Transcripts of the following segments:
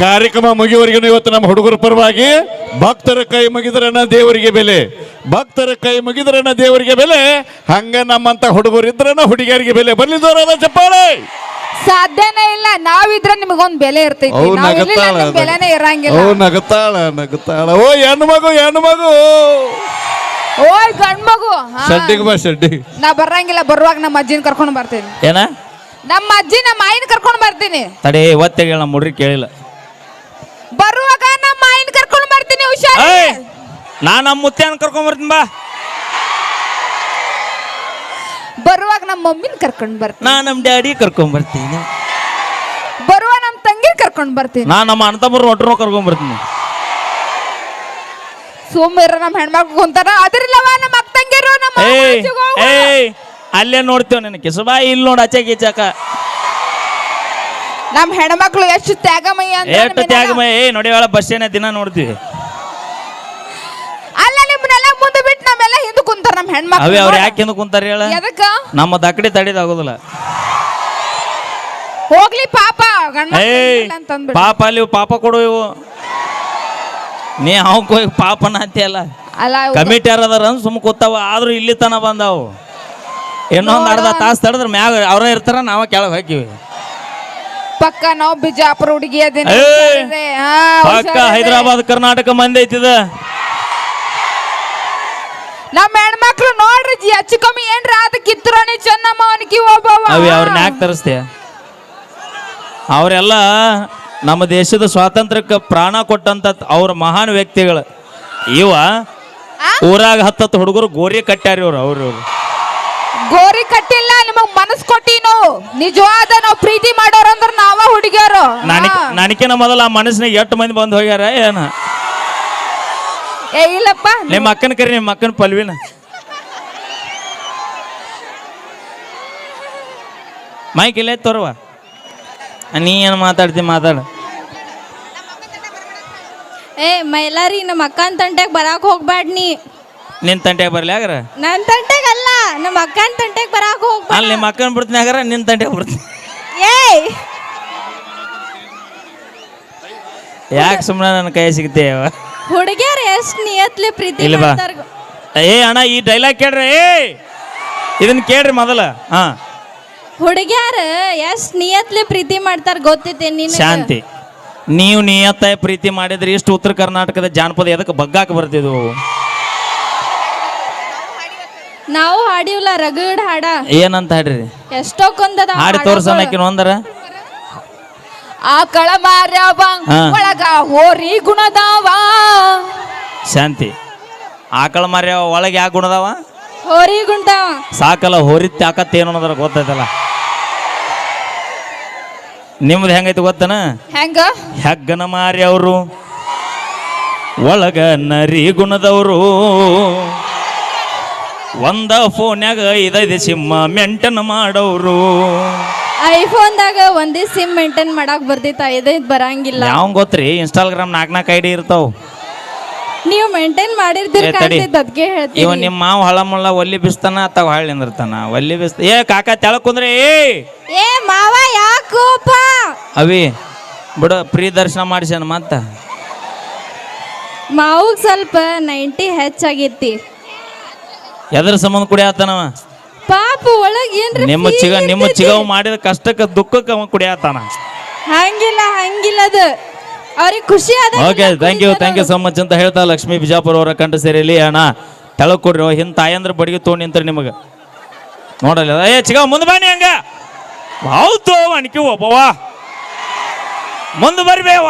ಕಾರ್ಯಕ್ರಮ ಮುಗಿಯುವವರೆಗೂ ಇವತ್ತು ನಮ್ಮ ಹುಡುಗರ ಪರವಾಗಿ ಭಕ್ತರ ಕೈ ಮುಗಿದ್ರನ ದೇವರಿಗೆ ಬೆಲೆ, ಭಕ್ತರ ಕೈ ಮುಗಿದ್ರನ ದೇವರಿಗೆ ಬೆಲೆ. ಹಂಗ ನಮ್ಮಂತ ಹುಡುಗರು ಇದ್ರನ ಹುಡುಗಿಯರಿಗೆ ಬೆಲೆ. ಬರ್ಲಿ ಜೋರಾದ ಚಪ್ಪಾಳೆ. ಸಾಧ್ಯನೇ ಇಲ್ಲ, ನಾವಿದ್ರೆ ನಿಮಗೊಂದ್ ಬೆಲೆ ಇರ್ತೈತಿ, ಬೆಲೆನೇ ಇರಂಗಿಲ್ಲ. ನಗತಾಳ ಓ ಹೆಣ್ಣು ಮಗು ಓಯ್ ಗಂಡ್ ಮಗು ಶೆಡ್ಡಿಗೆ ಬಾ ಶೆಡ್ಡಿ. ನಾ ಬರಂಗಿಲ್ಲ, ಬರುವಾಗ ನಮ್ಮ ಅಜ್ಜಿನ ಕರ್ಕೊಂಡು ಬರ್ತೀನಿ. ಏನ ನಮ್ಮ ಅಜ್ಜಿ ನಮ್ಮ ಆಯಿನ ಕರ್ಕೊಂಡು ಬರ್ತೀನಿ. ತಡೆ ಒತ್ತೆಗೆ ನಮ್ಮ ಮುಡ್ರಿ ಕೇಳಿಲ್ಲ. ಬರುವಾಗ ನಮ್ಮ ಆಯಿನ ಕರ್ಕೊಂಡು ಬರ್ತೀನಿ. ಹುಷಾರ್. ನಾ ನಮ್ಮ ಮುತ್ತೆನ ಕರ್ಕೊಂಡ್ ಬರ್ತೀನಿ ಬಾ. ಬರುವಾಗ ನಮ್ಮ ಮಮ್ಮಿನ ಕರ್ಕೊಂಡು ಬರ್ತೀನಿ. ನಾ ನಮ್ಮ ಡ್ಯಾಡಿ ಕರ್ಕೊಂಡ್ ಬರ್ತೀನಿ. ಬರುವ ನಮ್ಮ ತಂಗಿನ ಕರ್ಕೊಂಡು ಬರ್ತೀನಿ. ನಾ ನಮ್ಮ ಅಣ್ಣ ತಮ್ಮರು ಒಟ್ಟರು ಕರ್ಕೊಂಡ್ ಬರ್ತೀನಿ. ಸೋಮವಾರ ನಮ್ಮ ಹೆಣ್ಮಕ್ಳು ಕುಂತಾರ, ಅದ್ರಲ್ಲವ ನಮ್ಮ ಅಕ್ಕ ತಂಗಿರು ನಮ್ಮ ಅಲ್ಲೇ ನೋಡ್ತೇವ ನಿನ್ನ ಕಿಸಬಾಯಿ ಇಲ್ಲಿ ನೋಡ ಆಚೆ ಗೀಚಾಕ. ನಮ್ಮ ಹೆಣ್ಮಕ್ಳು ಎಷ್ಟು ತ್ಯಾಗಮಯ್ಯ ಎಷ್ಟು ತ್ಯಾಗಮಯ್ಯ. ನೋಡಿವಾಳ ಬಸ್ ಏನ ದಿನ ನೋಡ್ತೀವಿ. ಅಲ್ಲ ನಿಮ್ಮನ್ನೆಲ್ಲ ಮುಂದೆ ಬಿಟ್ಟು ನಮ್ಮೆಲ್ಲ ಹಿಂದೆ ಕುಂತಾರ ನಮ್ಮ ಹೆಣ್ಮಕ್ಳು. ಅವೇ ಅವ್ರು ಯಾಕೆ ಹಿಂದೆ ಕುಂತಾರ ಹೇಳ? ನಮ್ಮ ದಕ್ಕಡಿ ತಡಿದಾಗೋದಿಲ್ಲ. ಹೋಗ್ಲಿ ಪಾಪ ಗಂಡ ಪಾಪ ಅಲ್ಲಿ ಪಾಪ ಕೊಡು ಇವು. ನೀ ಅವಕ್ಕೆ ಹೋಗಿ ಪಾಪನ ಅಂತೆಯಲ್ಲ. ಕಮಿಟಿ ಯಾರದಾರ ಸುಮ್ ಕೂತಾವ, ಆದ್ರೂ ಇಲ್ಲಿ ತನ ಬಂದಾವು. ಇನ್ನೊಂದು ಅರ್ಧ ತಾಸು ತಡದ್ರ ಮ್ಯಾಗ ಅವ್ರ ಇರ್ತಾರ, ನಾವ ಕೆಳಗೆ ಹಾಕಿವಿ. ಪಕ್ಕ ನಾವು ಬಿಜಾಪುರ ಹುಡುಗಿ ಅದೇನೆ, ಪಕ್ಕ ಹೈದರಾಬಾದ್ ಕರ್ನಾಟಕ ಮಂದಿ ಐತಿದ. ನಮ್ಮ ಹೆಣ್ಮಕ್ಳು ನೋಡ್ರಿ ಹೆಚ್ಚು ಕಮ್ಮಿ ಏನ್ರ ಅದ ಕಿತ್ತರೋಣಿ ಚೆನ್ನಮ್ಮ ಅವನಿಗೆ ಒಬ್ಬವ. ಅವ್ರನ್ನ ಯಾಕೆ ತರಿಸ್ತೀಯ? ಅವರೆಲ್ಲ ನಮ್ಮ ದೇಶದ ಸ್ವಾತಂತ್ರ್ಯಕ್ಕೆ ಪ್ರಾಣ ಕೊಟ್ಟಂತ ಅವ್ರ ಮಹಾನ್ ವ್ಯಕ್ತಿಗಳು. ಇವ ಊರಾಗ 10 ಹುಡುಗರು ಗೋರಿ ಕಟ್ಟ್ಯಾರ. ಅವ್ರು ಗೋರಿ ಕಟ್ಟಿಲ್ಲ, ನಿಮಗ್ ಮನಸ್ ಕೊಟ್ಟಿ ನಾವು. ನಿಜವಾದ ನಾವು ಪ್ರೀತಿ ಮಾಡೋರು ಅಂದ್ರ ನಾವ ಹುಡುಗಿಯರು. ನನಕಿನ ಮೊದಲ ಆ ಮನಸ್ಸಿನಾಗ 8 ಮಂದಿ ಬಂದು ಹೋಗ್ಯಾರ. ಏನ ಇಲ್ಲಪ್ಪ, ನಿಮ್ಮ ಅಕ್ಕನ ಕರಿ, ನಿಮ್ಮ ಅಕ್ಕನ ಪಲ್ವಿನ ಮೈಕ್ ಇಲ್ಲ ತೋರ್ವ. ನೀ ಏನು ಮಾತಾಡ್ತಿ ಮಾತಾಡ. ಮೈಲಾರಿ ನಮ್ಮ ಅಕ್ಕನ ತಂಟೆಗೆ ಬರಾಕ್ ಹೋಗ್ಬೇಡ. ನಿನ್ ತಂಟೆಗೆ ಬರ್ಲಿ ಆಗ್ರ? ನನ್ನ ತಂಟೆಗೆ ಅಲ್ಲ, ನಮ್ಮ ಅಕ್ಕನ ತಂಟೆಗೆ ಬರಾಕ್ ಹೋಗ್ಬೇಡ. ಅಲ್ಲಿ ನಿಮ್ಮ ಅಕ್ಕನ ಬಿಡ್ತೀನಿ ಆಗ್ರ, ನಿನ್ ತಂಟೆಗೆ ಬಿಡ್ತೀನಿ. ಯಾಕೆ ಸುಮ್ಮನೆ ನನ್ನ ಕೈ ಸಿಗ್ತೇವ? ಹುಡುಗಿಯರು ಎಷ್ಟು ನಿಯತ್ಲಿ ಪ್ರೀತಿ ಮಾಡ್ತಾರ. ಅಣ್ಣ ಈ ಡೈಲಾಗ್ ಕೇಳ್ರಿ, ಇದನ್ನ ಕೇಳ್ರಿ ಮೊದಲ. ಹುಡುಗಿಯರು ಎಷ್ಟು ನಿಯತ್ಲಿ ಪ್ರೀತಿ ಮಾಡ್ತಾರ ಗೊತ್ತೈತೆ ನಿನ್ನ? ಶಾಂತಿ, ನೀವು ನಿಯತ್ತಾಗಿ ಪ್ರೀತಿ ಮಾಡಿದ್ರೆ ಇಷ್ಟು ಉತ್ತರ ಕರ್ನಾಟಕದ ಜಾನಪದ ಎದಕ್ಕೆ ಬಗ್ಗಾಕ ಬರ್ತಿದ್ವು? ನಾವು ಹಾಡಿವಲ್ಲ ರಗಡ್ ಹಾಡ. ಏನಂತ ಹಾಡ್ರಿ? ಎಷ್ಟೊಂದದ ಹಾಡಿ ತೋರ್ಸೋಣಕಿನ ಒಂದರ. ಆಕಳ ಮಾರ್ಯಾವ ಒಳಗ ಹೋರಿ ಗುಣದಾವ. ಶಾಂತಿ, ಆಕಳ ಮಾರ್ಯಾವ ಒಳಗೆ ಯಾವ ಗುಣದಾವ? ಹೋರಿ ಗುಣದಾವ. ಸಾಕಲ್ಲ ಹೋರಿ ತಾಕತ್ ಏನು ಅನ್ನೋದ್ರ ಗೊತ್ತೈತಲ್ಲ. ನಿಮ್ದು ಹೆಂಗೈತಿ ಗೊತ್ತನ? ಹೆಂಗ? ಹೆಗ್ಗನ ಮಾರ್ಯವರು ಒಳಗ ನರಿ ಗುಣದವರು. ಒಂದ ಫೋನ್ಯಾಗ 5 ಸಿಮ್ಮ ಮೆಂಟನ್ ಮಾಡೋರು. ಐಫೋನ್ದಾಗ ಒಂದೇ ಸಿಮ್ ಮೇಂಟೈನ್ ಮಾಡಕ್ ಬರ್ತೈತ, 5 ಬರಂಗಿಲ್ಲ. ಯಾವ ಗೊತ್ತ್ರಿ? ಇನ್ಸ್ಟಾಗ್ರಾಮ್ 4 ಐಡಿ ಇರ್ತಾವ. ನೀವು ಮೇಂಟೈನ್ ಮಾಡಿರ್ತೀರಿ ಅದಕ್ಕೆ ಹೇಳ್ತೀನಿ. ಇವ ನಿಮ್ಮ ಮಾವ ಹಳ ಮುಳ್ಳ ಒಲ್ಲಿ ಬಿಸ್ತಾನ ಅಥವಾ ಹಳ್ಳಿ ನಿಂದಿರ್ತಾನ. ಒಲ್ಲಿ ಬಿಸ್ತ ಕಾಕ ತೆಳಕ್ ಕುಂದ್ರೆ ಮಾವ ಯಾಕೋಪ ಅವಿ ಬಿಡ ಪ್ರೀ ದರ್ಶನ ಮಾಡಿಸ್ಯಾನ. ಮತ್ತ ಮಾವುಗ್ ಸ್ವಲ್ಪ 90 ಹೆಚ್ಚಾಗೈತಿ. ಎದ್ರ ಸಂಬಂಧ ಕುಡಿಯಾತನವ ಪಾಪ. ಒಳಗ ಏನ್ರ ನಿಮ್ಮ ಚಿಗವ್ ಮಾಡಿದ ಕಷ್ಟಕ್ಕೆ ದುಃಖಕ್ಕೆ ಅವ ಕುಡಿಯಾತಾನ. ಹಂಗಿಲ್ಲ ಅದು ಅವ್ರಿಗೆ ಖುಷಿ ಆದ. Okay, thank you so much ಅಂತ ಹೇಳ್ತಾ ಲಕ್ಷ್ಮೀ ಬಿಜಾಪುರ ಅವರ ಕಂಠ ಸೇರಿಲಿ. ಅಣ್ಣ ತೆಳಗ್ ಕೊಡ್ರಿ, ಹಿಂದ ತಾಯಂದ್ರ ಬಡಿಗೆ ತೊಗೊಂಡು ನಿಂತ್ರಿ ನಿಮಗೆ ನೋಡಲ್ಲ. ಚಿಗವ್ ಮುಂದೆ ಬನ್ನಿ. ಹಂಗ ಹೌದು ಅನ್ಕಿ ಒಬ್ಬವ ಮುಂದೆ ಬರ್ಬೇವ.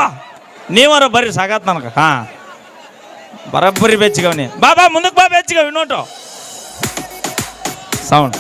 ನೀವರ ಬರ್ರಿ, ಸಾಕಾತ್ ನನಗೆ. ಬರಬ್ಬರಿ ಬೆಚ್ಚಿಗವ್ನಿ. ಬಾ ಮುಂದಕ್ಕೆ ಬಾ ಬೆಚ್ಚಿಗವ್. Note sound